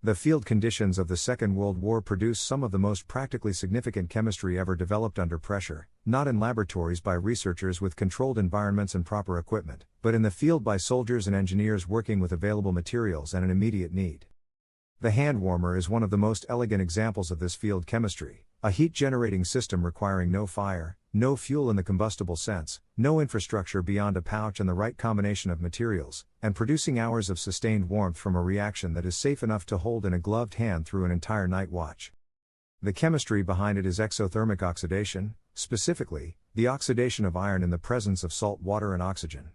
The field conditions of the Second World War produced some of the most practically significant chemistry ever developed under pressure, not in laboratories by researchers with controlled environments and proper equipment, but in the field by soldiers and engineers working with available materials and an immediate need. The hand warmer is one of the most elegant examples of this field chemistry, a heat-generating system requiring no fire, no fuel in the combustible sense, no infrastructure beyond a pouch and the right combination of materials, and producing hours of sustained warmth from a reaction that is safe enough to hold in a gloved hand through an entire night watch. The chemistry behind it is exothermic oxidation, specifically, the oxidation of iron in the presence of salt water and oxygen.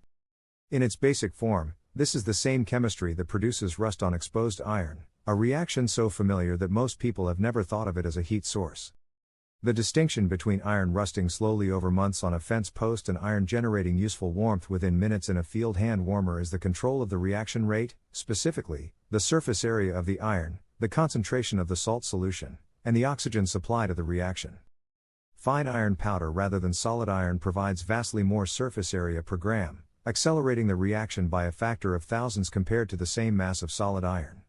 In its basic form, this is the same chemistry that produces rust on exposed iron, a reaction so familiar that most people have never thought of it as a heat source. The distinction between iron rusting slowly over months on a fence post and iron generating useful warmth within minutes in a field hand warmer is the control of the reaction rate, specifically, the surface area of the iron, the concentration of the salt solution, and the oxygen supply to the reaction. Fine iron powder rather than solid iron provides vastly more surface area per gram, accelerating the reaction by a factor of thousands compared to the same mass of solid iron.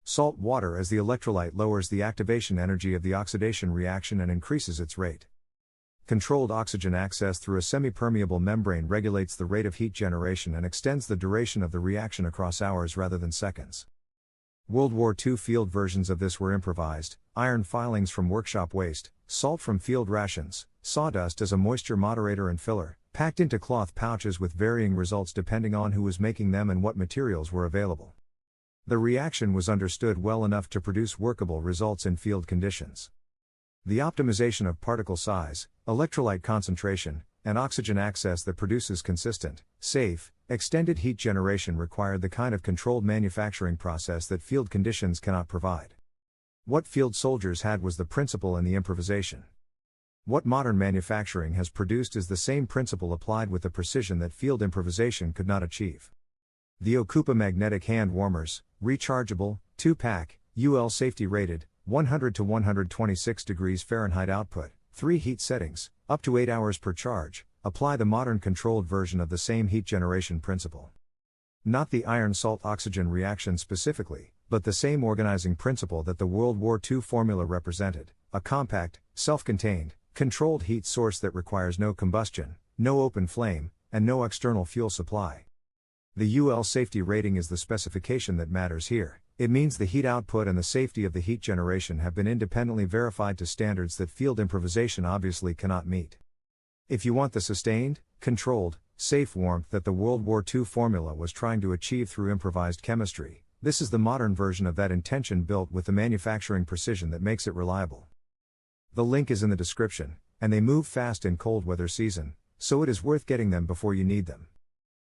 Salt water as the electrolyte lowers the activation energy of the oxidation reaction and increases its rate. Controlled oxygen access through a semi-permeable membrane regulates the rate of heat generation and extends the duration of the reaction across hours rather than seconds. World War II field versions of this were improvised: iron filings from workshop waste, salt from field rations, sawdust as a moisture moderator and filler, packed into cloth pouches with varying results depending on who was making them and what materials were available. The reaction was understood well enough to produce workable results in field conditions. The optimization of particle size, electrolyte concentration, and oxygen access that produces consistent, safe, extended heat generation required the kind of controlled manufacturing process that field conditions cannot provide. What field soldiers had was the principle and the improvisation. What modern manufacturing has produced is the same principle applied with the precision that field improvisation could not achieve. The Okupa magnetic hand warmers, rechargeable, 2-pack, UL safety rated, 100 to 126 degrees Fahrenheit output, 3 heat settings, up to 8 hours per charge, apply the modern controlled version of the same heat generation principle. Not the iron-salt-oxygen reaction specifically, but the same organizing principle that the World War II formula represented, a compact, self-contained, controlled heat source that requires no combustion, no open flame, and no external fuel supply. The UL safety rating is the specification that matters here. It means the heat output and the safety of the heat generation have been independently verified to standards that field improvisation obviously cannot meet. If you want the sustained, controlled, safe warmth that the World War II formula was trying to achieve through improvised chemistry, this is the modern version of that intention built with the manufacturing precision that makes it reliable. The link is in the description, and they move fast in cold weather season, so it is worth getting them before you need them.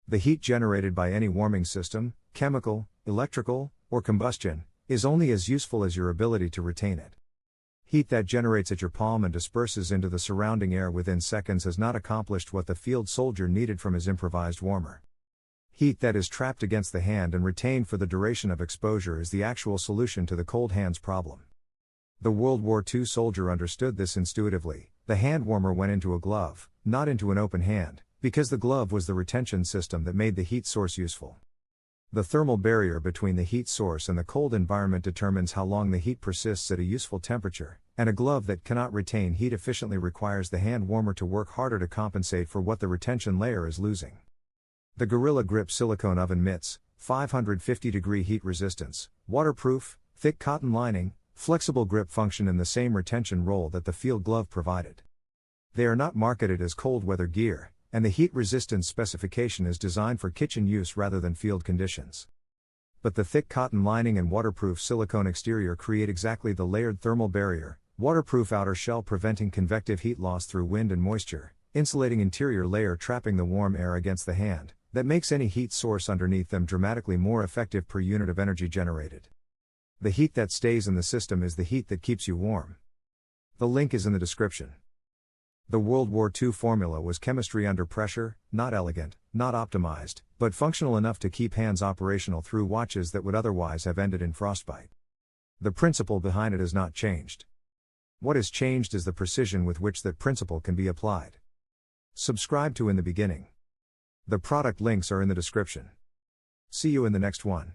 The heat generated by any warming system, chemical, electrical, or combustion, is only as useful as your ability to retain it. Heat that generates at your palm and disperses into the surrounding air within seconds has not accomplished what the field soldier needed from his improvised warmer. Heat that is trapped against the hand and retained for the duration of exposure is the actual solution to the cold hands problem. The World War II soldier understood this intuitively. The hand warmer went into a glove, not into an open hand, because the glove was the retention system that made the heat source useful. The thermal barrier between the heat source and the cold environment determines how long the heat persists at a useful temperature, and a glove that cannot retain heat efficiently requires the hand warmer to work harder to compensate for what the retention layer is losing. The Gorilla Grip silicone oven mitts, 550-degree heat resistance, waterproof, thick cotton lining, flexible grip function in the same retention role that the field glove provided. They are not marketed as cold weather gear, and the heat resistance specification is designed for kitchen use rather than field conditions. But the thick cotton lining and waterproof silicone exterior create exactly the layered thermal barrier, waterproof outer shell preventing convective heat loss through wind and moisture, insulating interior layer trapping the warm air against the hand, that makes any heat source underneath them dramatically more effective per unit of energy generated. The heat that stays in the system is the heat that keeps you warm. The link is in the description. The World War II formula was chemistry under pressure, not elegant, not optimized, but functional enough to keep hands operational through watches that would otherwise have ended in frostbite. The principle behind it has not changed. What has changed is the precision with which that principle can be applied. Subscribe to In the Beginning. The product links are in the description. See you in the next one.